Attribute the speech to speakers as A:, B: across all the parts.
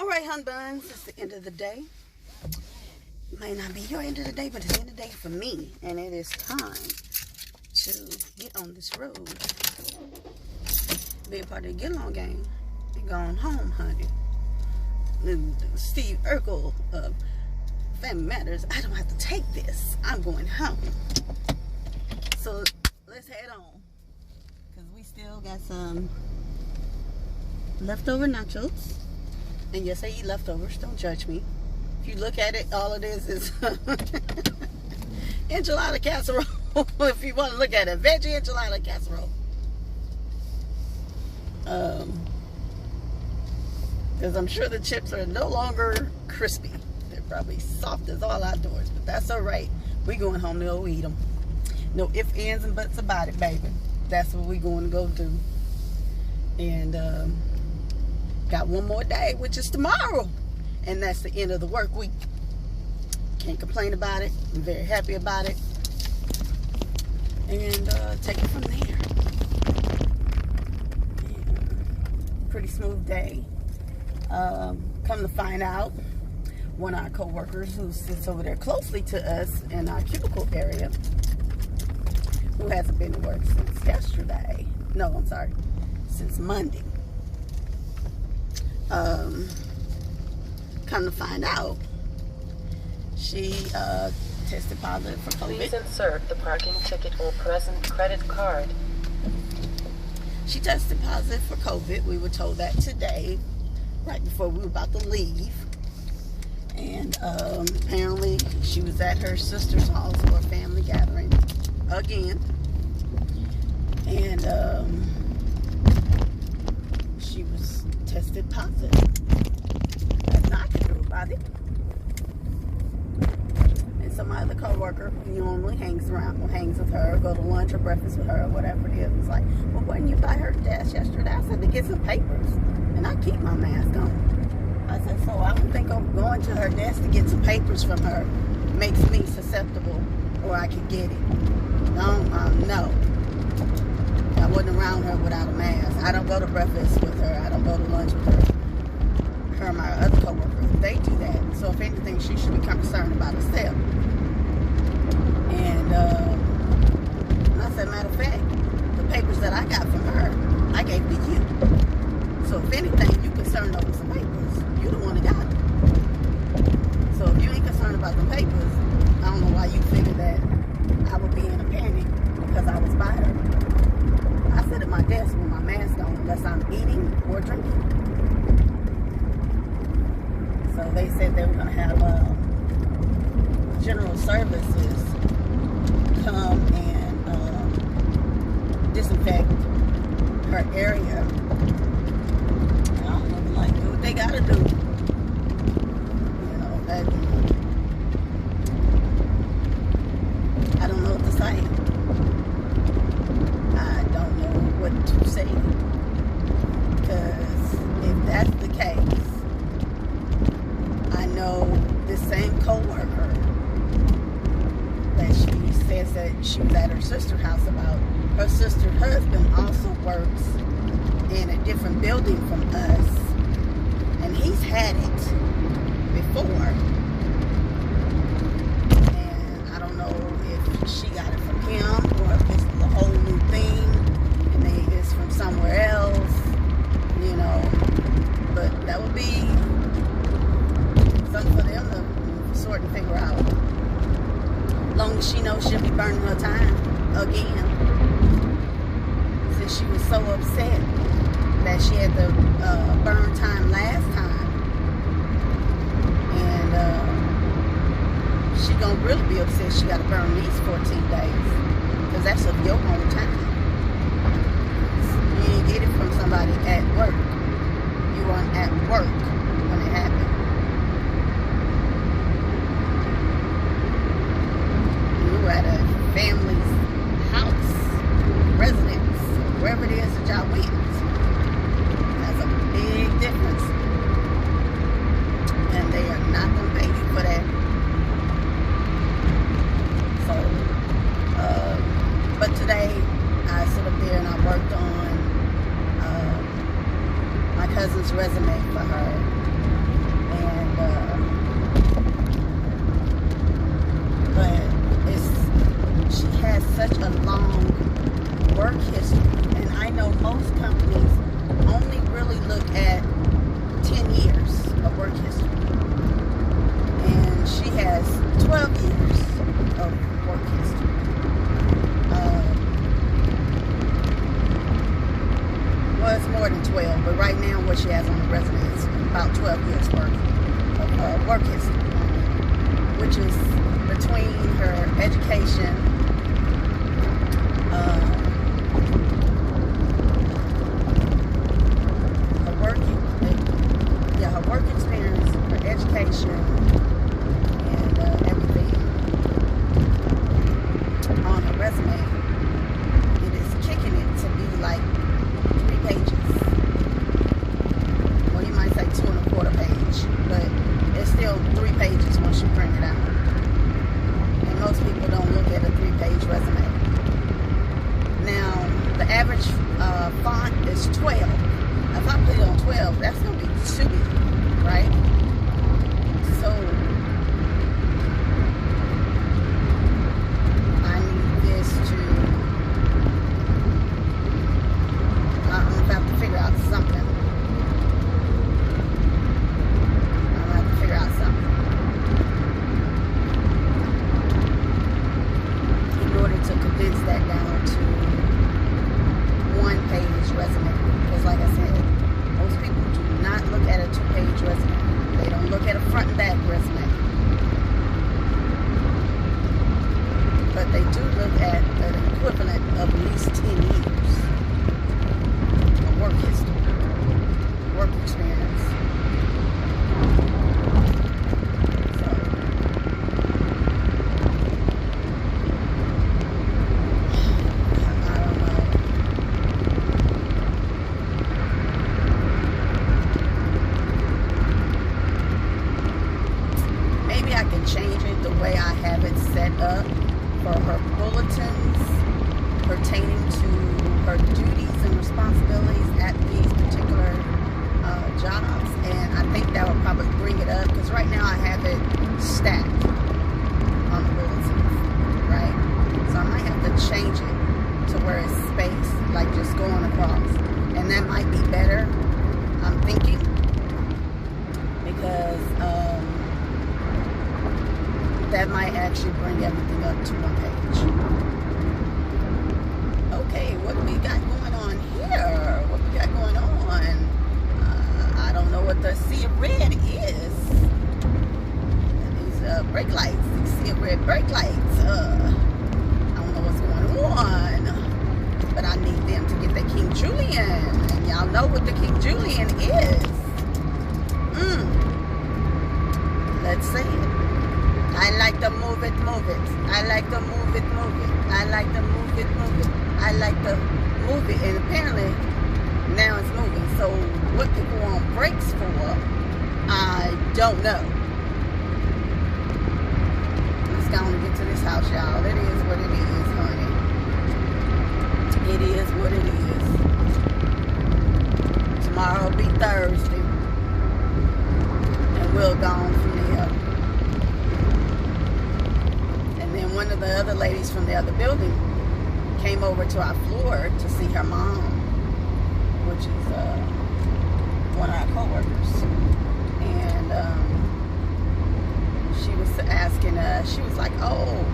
A: All right, hun buns, it's the end of the day. It may not be your end of the day, but it's the end of the day for me. And it is time to get on this road. Be a part of the get along game. And going home, honey. Steve Urkel of Family Matters. I don't have to take this. I'm going home. So let's head on. Because we still got some leftover nachos. And yes, I eat leftovers. Don't judge me. If you look at it, all it is enchilada casserole. If you want to look at it, veggie enchilada casserole. Because I'm sure the chips are no longer crispy. They're probably soft as all outdoors, but that's all right. We going home to go eat them. No ifs, ands, and buts about it, baby. That's what we going to go do. And got one more day, which is tomorrow, and that's the end of the work week. Can't complain about it. I'm very happy about it, and take it from there. Yeah. Pretty smooth day. Come to find out, one of our co-workers who sits over there closely to us in our cubicle area, who hasn't been to work since yesterday. No, I'm sorry, since Monday. Come to find out, she tested positive for COVID.
B: Please insert the parking ticket or present credit card.
A: She tested positive for COVID. We were told that today, right before we were about to leave. And apparently she was at her sister's house for a family gathering again. And she was tested positive. That's not true about it. And some other co-worker who normally hangs with her, go to lunch or breakfast with her, or whatever it is, was like, well, wasn't you by her desk yesterday? I said to get some papers, and I keep my mask on. I said, so I don't think I'm going to her desk to get some papers from her makes me susceptible, or I could get it. No. I wasn't around her without a mask. I don't go to breakfast with her. I don't go to lunch with her. Her and my other co-workers, they do that. So if anything, she should be concerned about herself. And I said, matter of fact, the papers that I got from her, I gave to you. So if anything, you concerned over some papers, you the one that got it. So if you ain't concerned about the papers, I don't know why you figured that I would be in a panic because I was by her. I sit at my desk with my mask on unless I'm eating or drinking. So they said they were going to have general services come and disinfect her area. I don't know, like, do what they got to do. You know, that, I don't know what to say. I don't know what to say. Because if that's the case, I know this same co-worker that she says that she was at her sister's house about. Her sister's husband also works in a different building from us, and he's had it before. And I don't know if she got it from him or if it's a whole new thing and it's from somewhere else, you know. But that would be something for them to sort and figure out. As long as she knows she'll be burning her time again. Since she was so upset that she had to burn time last time. And she gonna really be upset she gotta burn these 14 days. Because that's of your own time. You didn't get it from somebody at work. You weren't at work when it happened. At a family's house, residence, wherever it is that y'all went. That's a big difference. And they are not going to pay you for that. So, but today, I stood up there and I worked on my cousin's resume for her. about 12 years worth of work history, which is between her education, her work experience, her education, and everything on her resume. It is kicking it to be like 3 pages. Well, you might say 2 1/4 page, but it's still 3 pages once you print it out. And most people don't look at a 3-page resume. Now, the average font is 12. If I put it on 12, that's going to be too big, right? So, I need this to, I'm going to have to figure out something. In order to condense that down to 1-page resume. Because like I said, most people do not look at a 2-page resume. They don't look at a front and back resume. But they do look at an equivalent of at least 10 years of work history, work experience. Change it the way I have it set up for her bulletins pertaining to her duties and responsibilities at these particular jobs, and I think that would probably bring it up, because right now I have it stacked on the bulletins, right? So I might have to change it to where it's spaced, like just going across, and that might be better, I'm thinking, because that might actually bring everything up to 1 page. Okay, what we got going on here? What we got going on? I don't know what the sea of red is. These brake lights. These sea of red brake lights. I don't know what's going on. But I need them to get the King Julian. And y'all know what the King Julian is. Let's see it. I like to move it, move it. I like to move it, move it. I like to move it, move it. I like to move it. And apparently, now it's moving. So, what people want brakes for, I don't know. Let's go and get to this house, y'all. It is what it is, honey. It is what it is. Tomorrow will be Thursday. And we'll go on from there. One of the other ladies from the other building came over to our floor to see her mom, which is one of our co-workers. And she was asking, she was like, oh,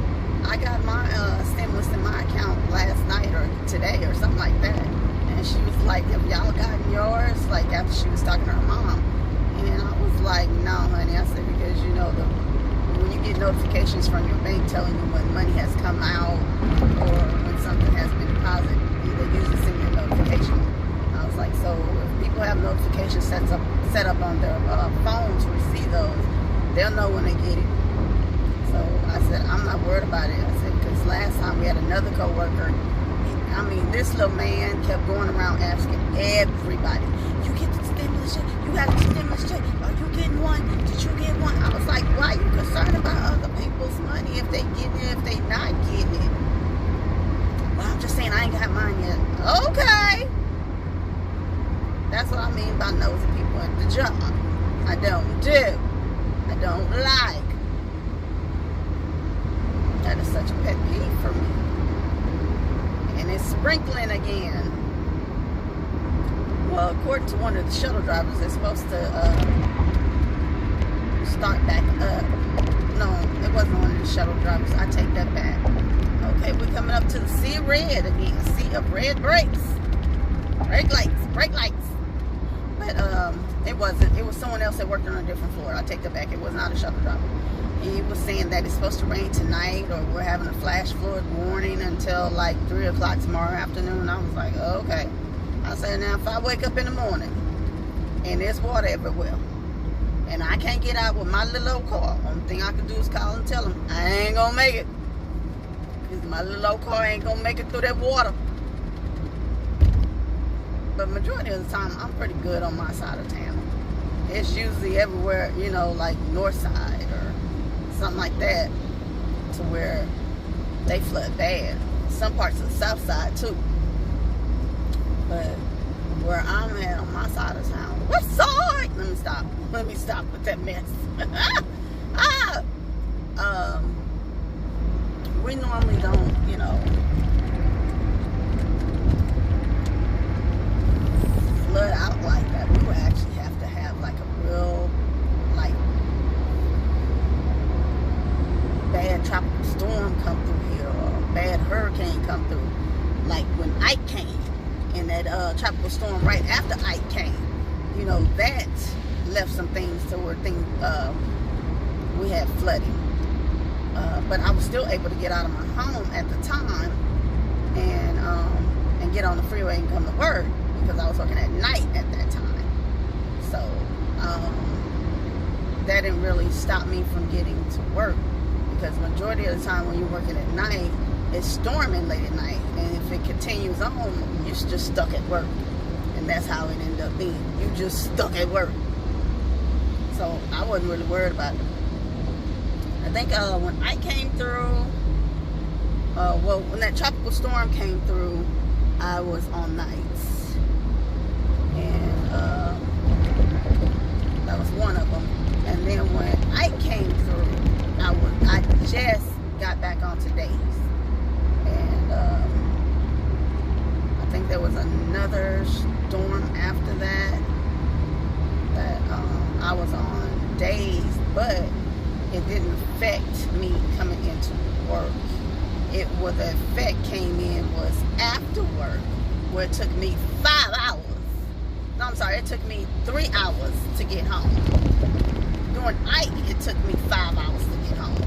A: I got my stimulus in my account last night or today or something like that. And she was like, have y'all gotten yours? Like, after she was talking to her mom. And I was like, no, honey. I said, because, you know, when you get notifications from your bank telling you when money has come out or when something has been deposited, they usually send you a notification. I was like, so if people have notifications set up on their phones to receive those, they'll know when they get it. So I said, I'm not worried about it. I said, because last time we had another coworker. I mean, this little man kept going around asking everybody, you get the stimulus check? You got the stimulus check? Are you getting one? Did you get one? I was like, why are you concerned about other people's money if they getting it, if they not getting it? Well, I'm just saying I ain't got mine yet. Okay. That's what I mean by nosy people at the job. I don't do. I don't like. That is such a pet peeve for me. And it's sprinkling again. Well, according to one of the shuttle drivers, they're supposed to start back up. No, it wasn't one of the shuttle drivers. I take that back. Okay, we're coming up to the sea of red again. Sea of red brakes. Brake lights. Brake lights. But, It wasn't. It was someone else that worked on a different floor. I take that back. It was not a shuttle dropper. He was saying that it's supposed to rain tonight, or we're having a flash flood warning until like 3 o'clock tomorrow afternoon. I was like, oh, okay. I said, now if I wake up in the morning and there's water everywhere and I can't get out with my little old car, only thing I can do is call and tell them I ain't gonna make it, because my little old car ain't gonna make it through that water. But majority of the time, I'm pretty good on my side of town. It's usually everywhere, you know, like north side or something like that, to where they flood bad. Some parts of the south side too. But where I'm at on my side of town, west side? Let me stop with that mess. We normally don't, you know, flood out like that. We would actually have to have like a real, like, bad tropical storm come through here, or a bad hurricane come through, like when Ike came, and that tropical storm right after Ike came. You know, that left some things to where we had flooding. But I was still able to get out of my home at the time and get on the freeway and come to work, because I was working at night at that time. So that didn't really stop me from getting to work, because majority of the time when you're working at night, it's storming late at night, and if it continues on, you're just stuck at work. And that's how it ended up being. You just stuck at work. So I wasn't really worried about it. I think when I came through, well, when that tropical storm came through, I was on nights, and that was one of them. And then when I came through, I just got back onto days, and I think there was another storm after that I was on days, but it didn't affect me coming into work. Where the effect came in was after work, where it took me 5 hours. No, I'm sorry, it took me 3 hours to get home. During Ike, it took me 5 hours to get home,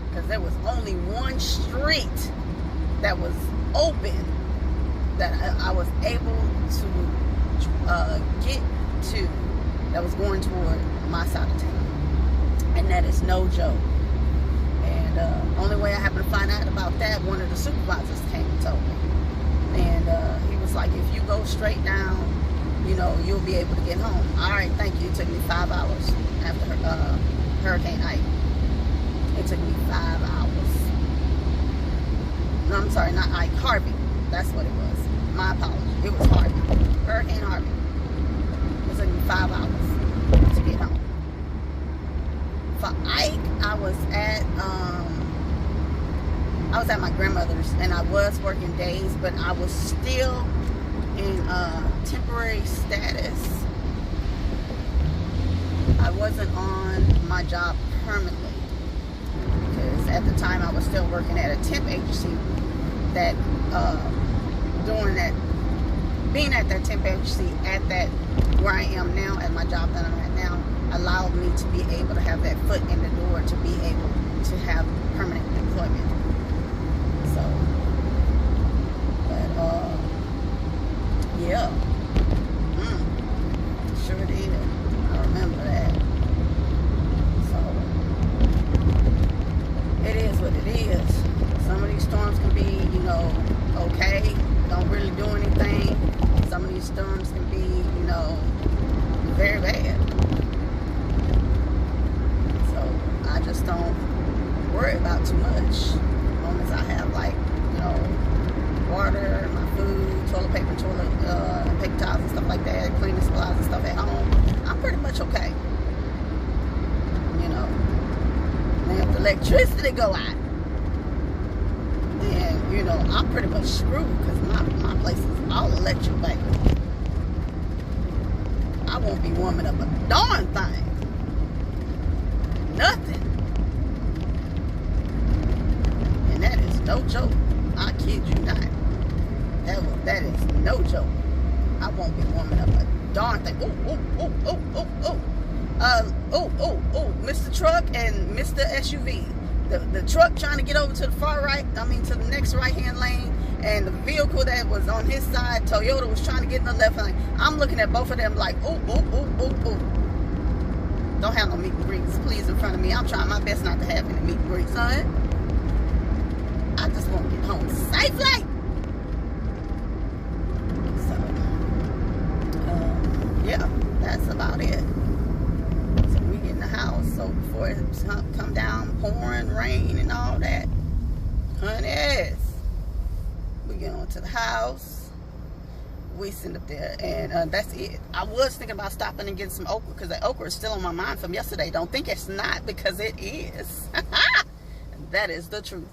A: because there was only one street that was open that I was able to get to, that was going toward my side of town, and that is no joke. And only way I happened to find out about that, one of the supervisors came and told me, and he was like, if you go straight down, you know, you'll be able to get home. All right, thank you. It took me 5 hours after Hurricane Ike. It took me 5 hours. No, I'm sorry, not Ike, Harvey. That's what it was. My apologies. It was Harvey. Hurricane Harvey. It took me 5 hours to get home. For Ike, I was at my grandmother's, and I was working days, but I was still in temporary status. I wasn't on my job permanently, because at the time I was still working at a temp agency that being at that temp agency at that where I am now, at my job that I'm at now, allowed me to be able to have that foot in the door to be able to have permanent employment. So, but yeah, sure did. I remember that. So it is what it is. Some of these storms can be, you know, okay, don't really do anything. Some of these storms can be, you know, very bad. So I just don't worry about too much. As long as I have, like, you know, water, my food, toilet paper, paper towels and stuff like that, cleaning supplies and stuff at home, I'm pretty much okay. You know, and if the electricity go out, then, you know, I'm pretty much screwed, because my place is all electric, baby. I won't be warming up a darn thing. Nothing. And that is no joke. I kid you not. That is no joke. I won't be warming up a darn thing. Mr. Truck and Mr. SUV. The truck trying to get over to the far right, to the next right-hand lane, and the vehicle that was on his side, Toyota, was trying to get in the left lane. I'm looking at both of them like, Don't have no meet and greets, please, in front of me. I'm trying my best not to have any meet and greets, son. I just want to get home safely. So, yeah, that's about it. So we get in the house. So before it come down, pouring, rain, and all that, honeys, we get on to the house. We sit up there, and that's it. I was thinking about stopping and getting some okra, because the okra is still on my mind from yesterday. Don't think it's not, because it is. That is the truth.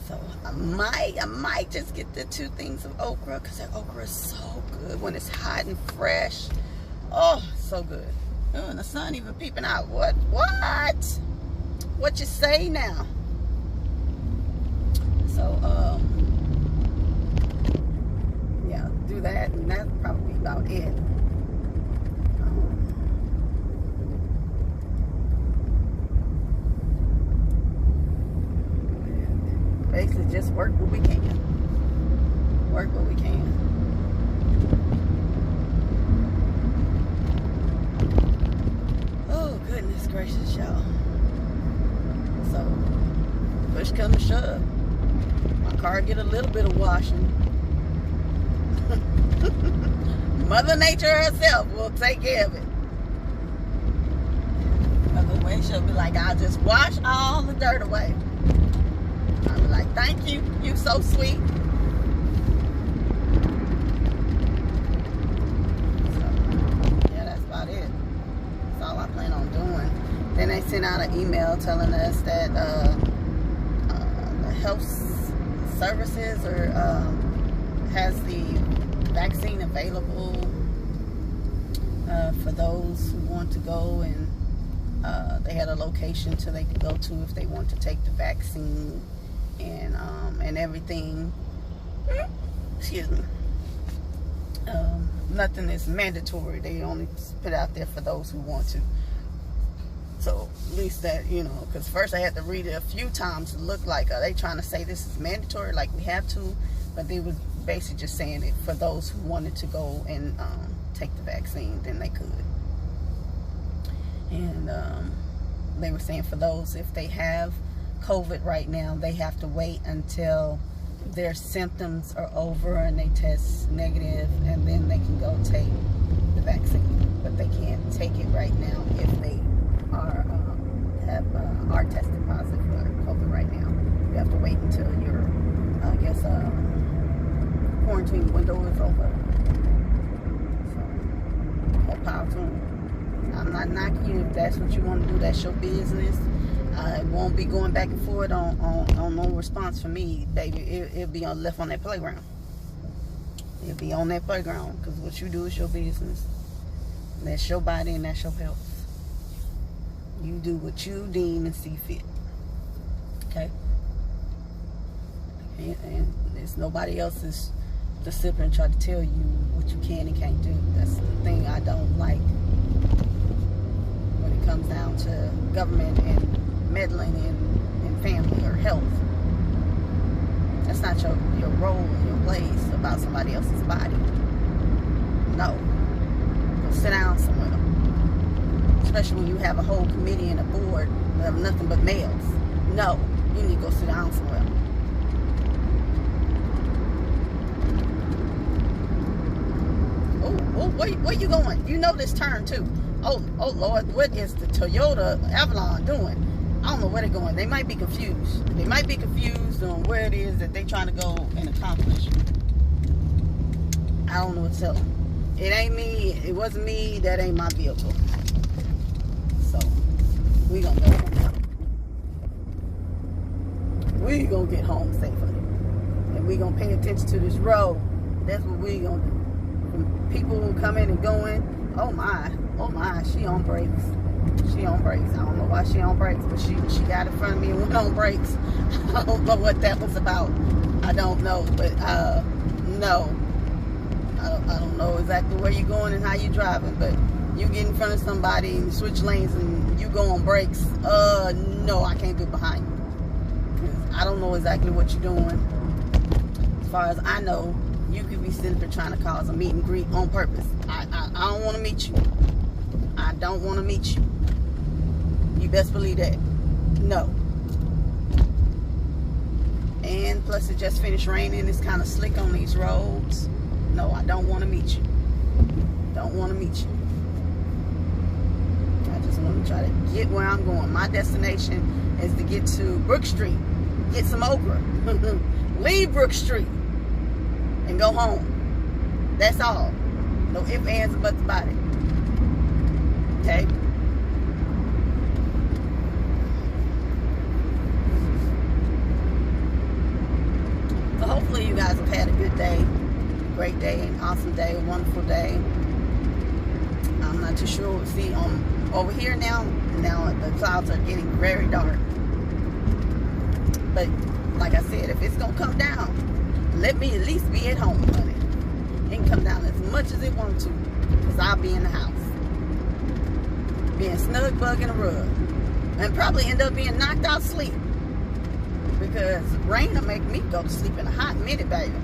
A: So I might just get the 2 things of okra, because that okra is so good when it's hot and fresh. Oh, so good. Oh, and the sun even peeping out. What you say now? So yeah, do that, and that's probably about it. Basically just work what we can. Work what we can. Oh, goodness gracious, y'all. So, push come to shove. My car get a little bit of washing. Mother Nature herself will take care of it. Otherwise, she'll be like, I'll just wash all the dirt away. I'll be like, thank you. You so sweet. So, yeah, that's about it. That's all I plan on doing. Then they sent out an email telling us that the health services has the vaccine available for those who want to go, and they had a location so they could go to if they want to take the vaccine, and everything. Excuse me. Nothing is mandatory. They only put out there for those who want to. So at least that, because first I had to read it a few times to look like, are they trying to say this is mandatory, like we have to? But they was basically just saying it for those who wanted to go and take the vaccine, then they could. And they were saying for those, if they have COVID right now, they have to wait until their symptoms are over and they test negative, and then they can go take the vaccine. But they can't take it right now if they are tested positive for COVID right now. You have to wait until your, quarantine window is over. So, more power to them. I'm not knocking you if that's what you want to do. That's your business. It won't be going back and forth on no response from me, baby. It'll be left on that playground. It'll be on that playground, because what you do is your business. That's your body and that's your health. You do what you deem and see fit. Okay? And it's nobody else's to sit there and try to tell you what you can and can't do. That's the thing I don't like when it comes down to government and meddling in family or health. That's not your role and your place about somebody else's body. No. Go sit down somewhere. Especially when you have a whole committee and a board of nothing but males. No. You need to go sit down somewhere. Oh, where you going? You know this turn too. Oh Lord, what is the Toyota Avalon doing? I don't know where they're going. They might be confused. They might be confused on where it is that they're trying to go and accomplish. I don't know what to tell them. It ain't me. It wasn't me. That ain't my vehicle. So, we gonna go home. We gonna get home safely. And we gonna pay attention to this road. That's what we gonna do. When people coming and going, oh my, she on brakes. She on brakes. I don't know why she on brakes, but she got in front of me and went on brakes. I don't know what that was about. I don't know, but no. I don't know exactly where you're going and how you're driving, but you get in front of somebody and switch lanes and you go on brakes. No, I can't get behind you. Because I don't know exactly what you're doing. As far as I know, you could be sitting there trying to cause a meet and greet on purpose. I don't want to meet you. I don't want to meet you. You best believe that. No. And plus it just finished raining. It's kind of slick on these roads. No, I don't want to meet you. Don't want to meet you. I just want to try to get where I'm going. My destination is to get to Brookstreet. Get some okra. Leave Brookstreet. And go home. That's all. No ifs, ands, or buts about it. Okay? So hopefully you guys have had a good day, great day, an awesome day, a wonderful day. I'm not too sure. See, over here now the clouds are getting very dark. But like I said, if it's gonna come down, let me at least be at home, honey. It can come down as much as it wants to, because I'll be in the house, being snug bug in a rug, and probably end up being knocked out sleep. Because rain will make me go to sleep in a hot minute, baby.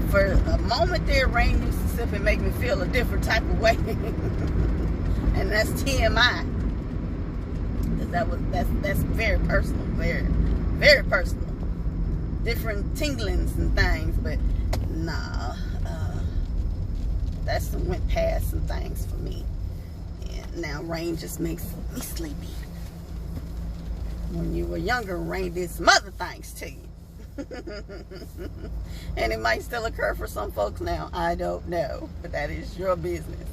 A: For a moment there, rain used to sit and make me feel a different type of way. And that's TMI. That's very personal, very, very personal. Different tinglings and things, but nah, that's went past some things for me. And now rain just makes me sleepy. When you were younger, rain did some other things to you. And it might still occur for some folks now. I don't know. But that is your business.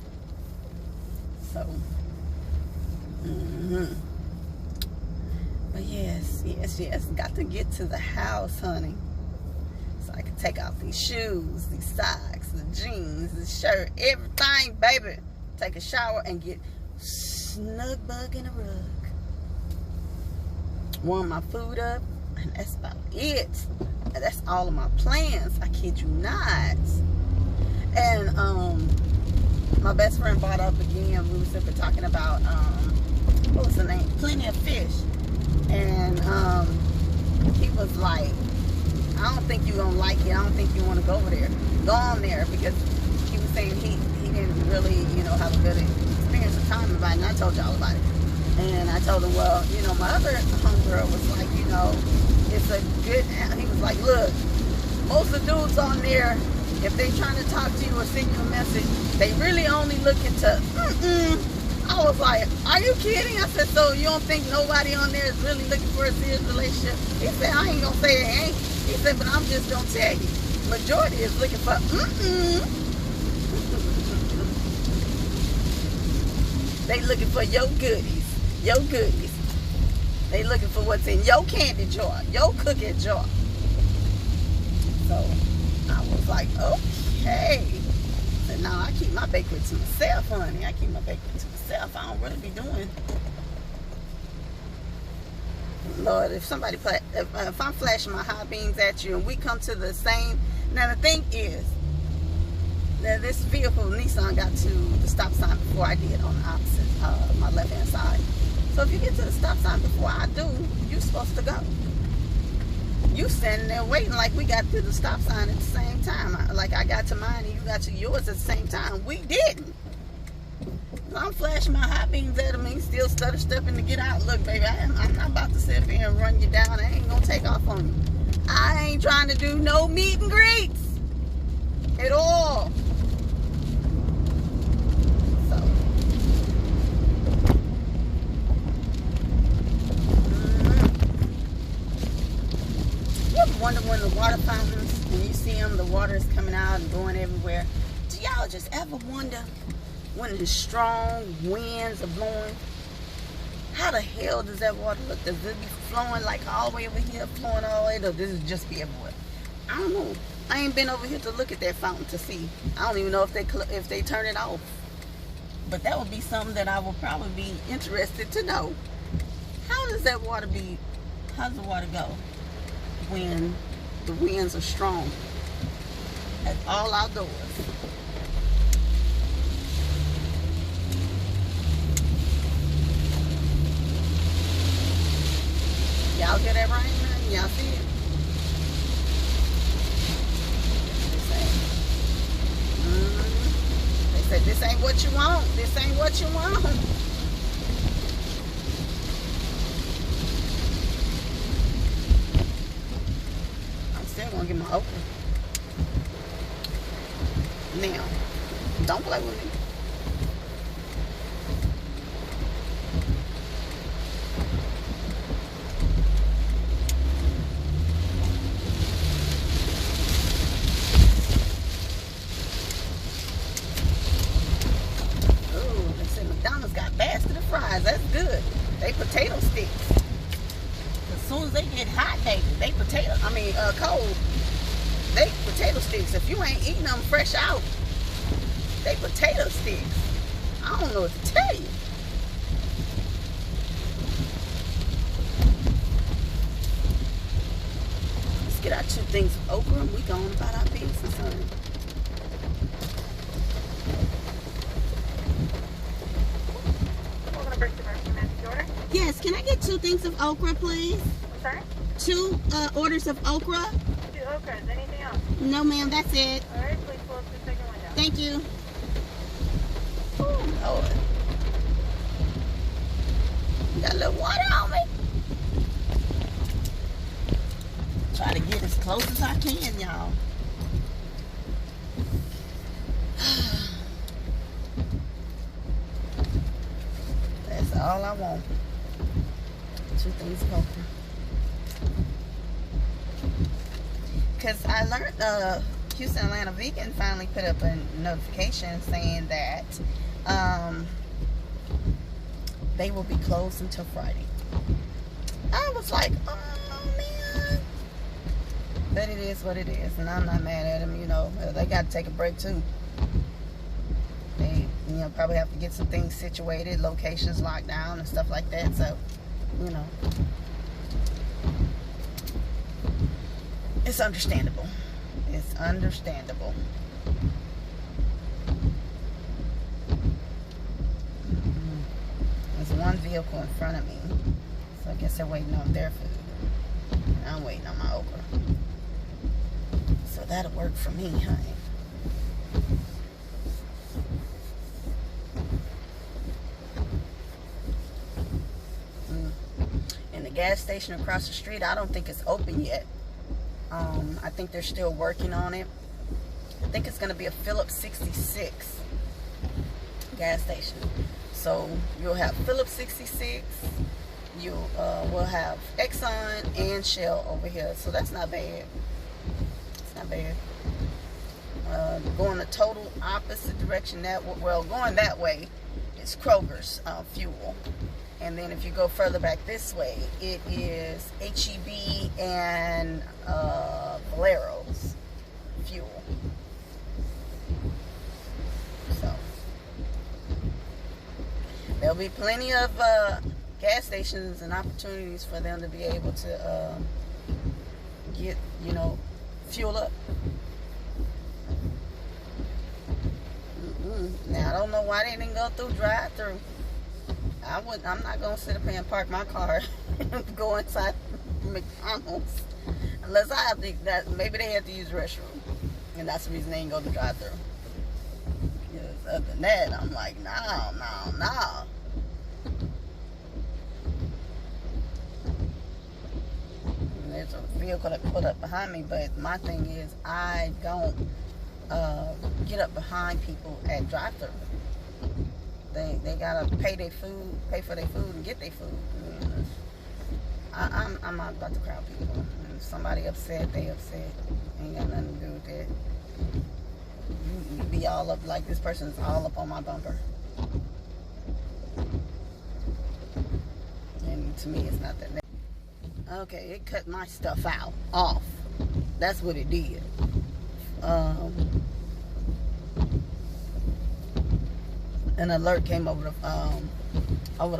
A: So, but yes. Got to get to the house, honey. So I can take off these shoes, these socks, the jeans, the shirt, everything, baby. Take a shower and get snug bug in a rug. Warm my food up, and that's about it. And that's all of my plans. I kid you not. And my best friend brought up again. We were simply talking about what was the name? Plenty of Fish. And he was like, I don't think you're gonna like it. I don't think you want to go over there. Go on there, because he was saying he didn't really, have a good experience of time about it. And I told y'all about it. And I told him, well, my other homegirl was like, it's a good, he was like, look, most of the dudes on there, if they trying to talk to you or send you a message, they really only looking to, I was like, are you kidding? I said, so you don't think nobody on there is really looking for a serious relationship? He said, I ain't gonna say it ain't. He said, but I'm just gonna tell you, majority is looking for, They looking for your goodies. Your goodies. They looking for what's in your candy jar, your cookie jar. So I was like, okay. So now I keep my bakery to myself, honey. I keep my bakery to myself. I don't really be doing. Lord, if somebody if I'm flashing my high beams at you and we come to the same. Now the thing is that this vehicle, Nissan, got to the stop sign before I did on the opposite, my left hand side. So if you get to the stop sign before I do, you're supposed to go. You standing there waiting like we got to the stop sign at the same time. Like I got to mine and you got to yours at the same time. We didn't. I'm flashing my high beams at him and he's still stutter stepping to get out. Look, baby, I'm not about to sit here and run you down. I ain't gonna take off on you. I ain't trying to do no meet and greets at all. Wonder when the water fountains, when you see them, the water is coming out and going everywhere. Do y'all just ever wonder when the strong winds are blowing, how the hell does that water look? Does it be flowing like all the way over here, flowing all the way, or does it just be everywhere? I don't know. I ain't been over here to look at that fountain to see. I don't even know if they turn it off. But that would be something that I would probably be interested to know. How does that water be? How does the water go when the winds are strong? That's all outdoors. that right now. Y'all see it? They said this ain't what you want. This ain't what you want. I'm still gonna get my okra. Now, don't play with me. That's good. They potato sticks. As soon as they get hot, they cold. They potato sticks. If you ain't eating them fresh out, they potato sticks. I don't know what to tell you. Let's get our 2 things of okra and we going about our business, honey. Yes, can I get 2 things of okra, please?
C: I'm sorry?
A: 2 orders of okra.
C: 2 okras. Anything else?
A: No, ma'am, that's it.
C: All right, please pull up the second window.
A: Thank you. Oh, Lord. Got a little water on me. Try to get as close as I can, y'all. That's all I want. 2 things of okra. Because I learned Houston Atlanta Vegan finally put up a notification saying that they will be closed until Friday. I was like, oh man. But it is what it is, and I'm not mad at them. You know, they got to take a break too. They, probably have to get some things situated, locations locked down and stuff like that. So, it's understandable. It's understandable. There's one vehicle in front of me, so I guess they're waiting on their food. And I'm waiting on my okra. So that'll work for me, honey. Gas station across the street, I don't think it's open yet. I think they're still working on it. I think it's going to be a Phillips 66 gas station. So you'll have Phillips 66, you will have Exxon and Shell over here. So that's not bad. It's not bad. Going the total opposite direction, going that way is Kroger's fuel. And then if you go further back this way, it is HEB and Valero's fuel. So there'll be plenty of gas stations and opportunities for them to be able to get, fuel up. Now I don't know why they didn't go through drive-through. I'm not gonna sit up here and park my car and go inside McDonald's unless I have to. Maybe they have to use the restroom, and that's the reason they ain't go to drive-through. Other than that, I'm like, no. There's a vehicle that put up behind me, but my thing is, I don't get up behind people at drive-through. They gotta pay for their food and get their food. I'm not about to crowd people. If somebody upset, they upset. Ain't got nothing to do with that. You be all up like this person's all up on my bumper. And to me, it's not that bad. Okay, it cut my stuff off. That's what it did. An alert came over the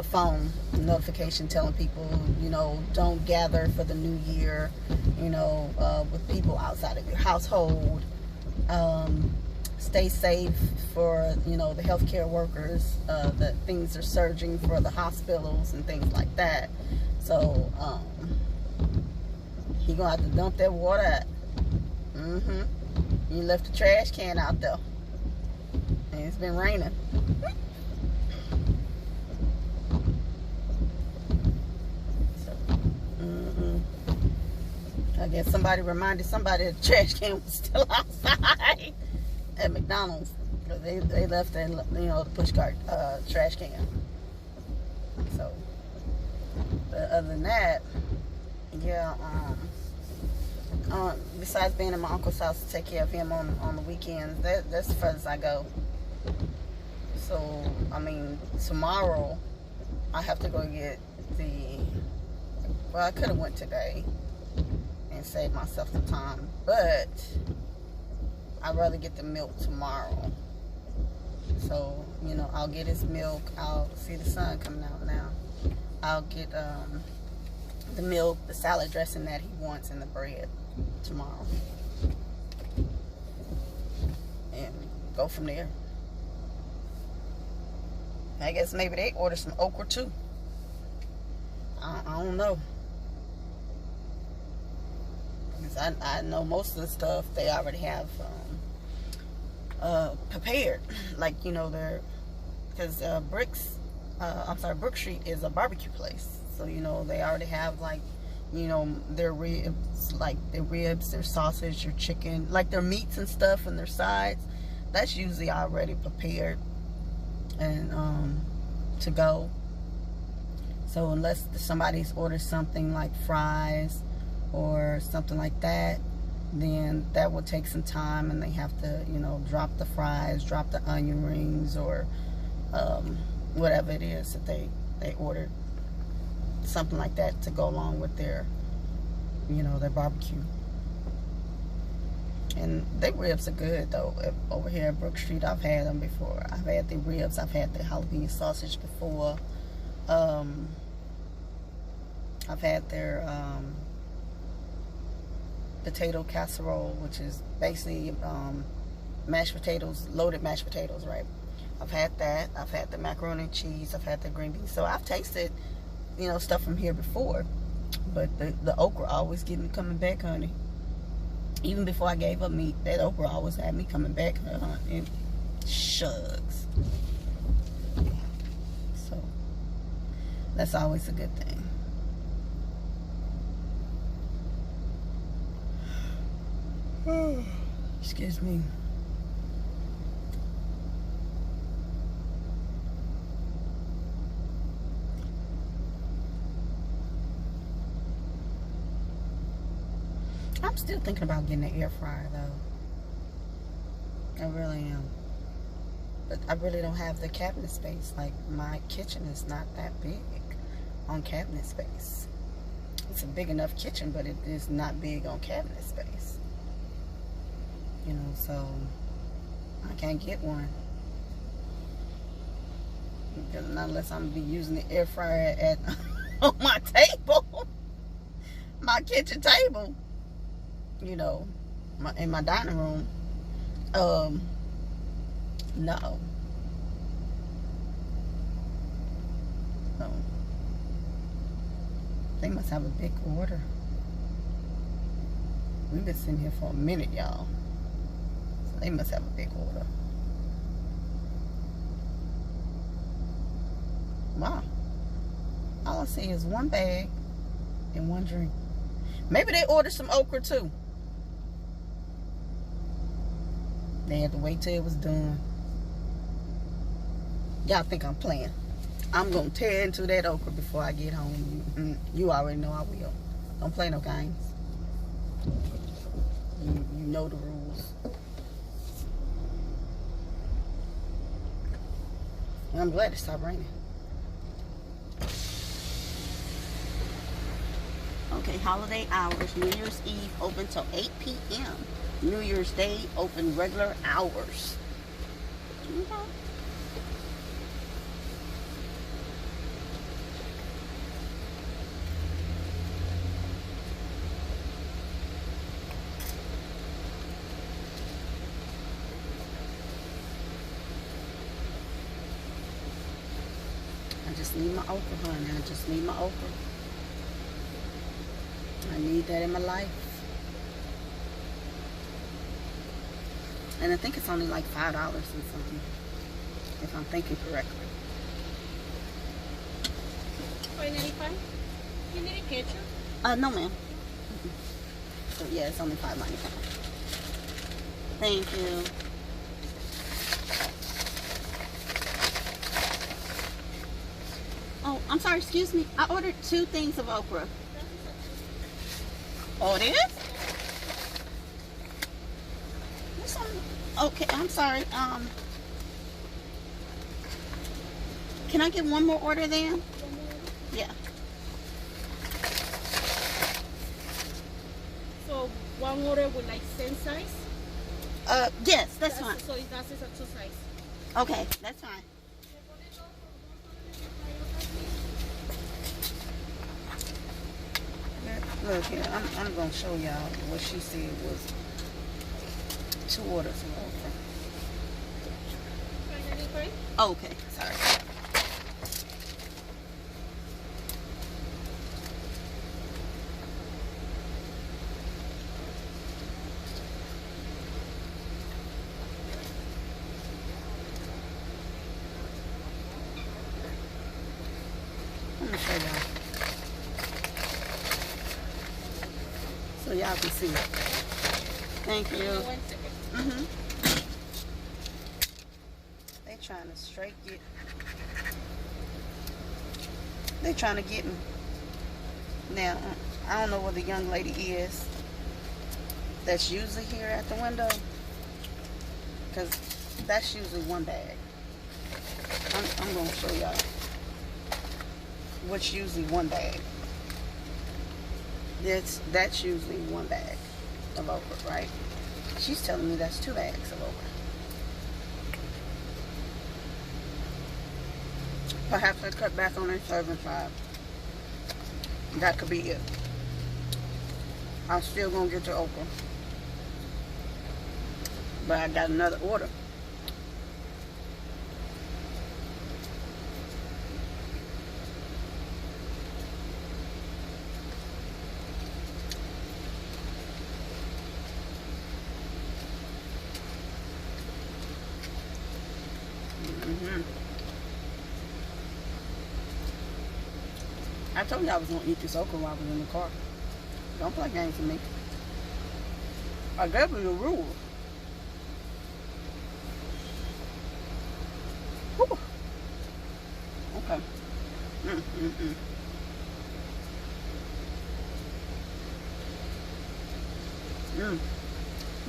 A: phone, notification telling people, don't gather for the new year, with people outside of your household. Stay safe for, the healthcare workers. That things are surging for the hospitals and things like that. So, He gonna have to dump that water out. You left the trash can out there. And it's been raining. I guess somebody reminded somebody the trash can was still outside at McDonald's. They left their, the push cart trash can. So, but other than that, yeah. Besides being in my uncle's house to take care of him on the weekends, that's the furthest I go. So, I mean, tomorrow I have to go get I could have went today and saved myself some time, but I'd rather get the milk tomorrow. So, I'll get his milk. I'll see the sun coming out now. I'll get the milk, the salad dressing that he wants, and the bread tomorrow. And go from there. I guess maybe they order some okra too. I don't know. Because I know most of the stuff they already have prepared. Like, because Brookstreet is a barbecue place. So, they already have their ribs, their sausage, their chicken, like their meats and stuff and their sides. That's usually already prepared and to go. So unless somebody's ordered something like fries or something like that, then that will take some time, and they have to, drop the fries, drop the onion rings, or whatever it is that they ordered, something like that to go along with their, their barbecue. And their ribs are good though. Over here at Brookstreet, I've had them before. I've had the ribs. I've had the jalapeno sausage before. I've had their potato casserole, which is basically mashed potatoes, loaded mashed potatoes, right? I've had that. I've had the macaroni and cheese. I've had the green beans. So I've tasted, stuff from here before. But the okra always get me coming back, honey. Even before I gave up meat, that okra always had me coming back, honey. Shucks. So that's always a good thing. Excuse me. I'm still thinking about getting an air fryer though. I really am. But I really don't have the cabinet space. Like, my kitchen is not that big on cabinet space. It's a big enough kitchen, but it is not big on cabinet space. So I can't get one. Because not unless I'm gonna be using the air fryer at on my table. My kitchen table. In my dining room. No. So they must have a big order. We've been sitting here for a minute, y'all. So they must have a big order. Wow. All I see is one bag and one drink. Maybe they ordered some okra too. They had to wait till it was done. Y'all think I'm playing. I'm going to tear into that okra before I get home. You already know I will. Don't play no games. You know the rules. And I'm glad it stopped raining. Okay, holiday hours. New Year's Eve open till 8 p.m. New Year's Day open regular hours. Okay. I just need my okra, honey. I just need my okra. I need that in my life. And I think it's only like $5 and something, if I'm thinking correctly.
C: $5.95? You need a ketchup?
A: No, ma'am. So yeah, it's only $5.95. Thank you. Oh, I'm sorry. Excuse me. I ordered 2 things of okra. Oh, it is? This one. Okay, I'm sorry. Can I get one more order then? Yeah.
C: So one order with like same size?
A: Yes, that's fine.
C: So that's a 2 size.
A: Okay, that's fine. Look here, I'm gonna show y'all what she said was 2 orders of okra. Oh, okay, sorry. I'm gonna show y'all. So y'all can see it. Thank you.
C: 1 second.
A: They trying to straight get. They trying to get me. Now, I don't know where the young lady is that's usually here at the window, because that's usually 1 bag. I'm going to show y'all what's usually 1 bag. That's usually 1 bag of okra, right? She's telling me that's 2 bags of okra. Perhaps I cut back on her serving size. That could be it. I'm still gonna get the okra, but I got another order. I told you I was gonna eat this okra while I was in the car. Don't play games with me. I gave you the rule. Whew. Okay.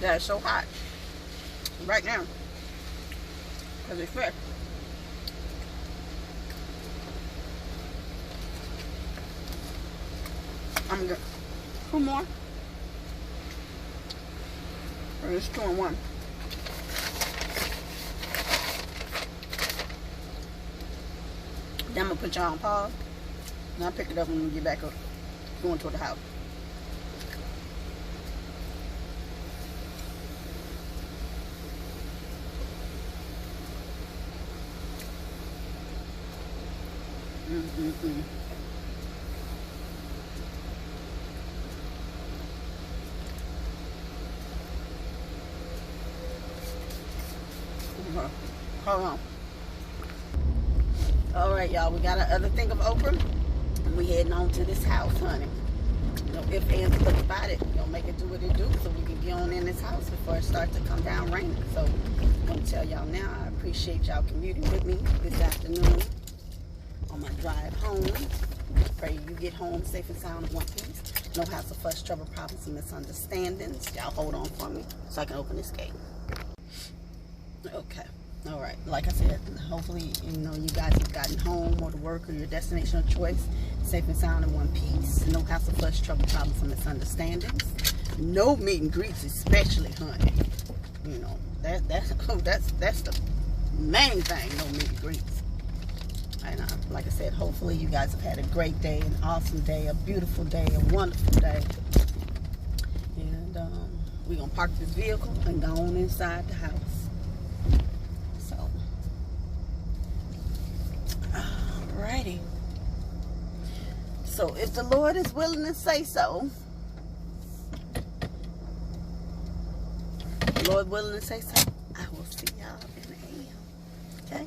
A: That is so hot right now because it's fresh. I'm good. 2 more. Or it's 2 in 1. Then I'm gonna put y'all on pause, and I'll pick it up when we get back up, going toward the house. Hold on. All right, y'all. We got our other thing of okra, and we heading on to this house, honey. No ifs, ands, or buts about it. Gonna make it do what it do, so we can get on in this house before it starts to come down raining. So I'm gonna tell y'all now. I appreciate y'all commuting with me this afternoon on my drive home. Pray you get home safe and sound in one piece. No hassle, fuss, trouble, problems, and misunderstandings. Y'all hold on for me so I can open this gate. Okay. All right. Like I said, hopefully, you guys have gotten home or to work or your destination of choice safe and sound in one piece. No hassle, fuss, trouble, problems, and misunderstandings. No meet and greets, especially, honey. You know, that's the main thing. No meet and greets. And like I said, hopefully you guys have had a great day, an awesome day, a beautiful day, a wonderful day. And we're gonna park this vehicle and go on inside the house. Alrighty. So if the Lord is willing to say so, Lord willing to say so, I will see y'all in the AM. Okay?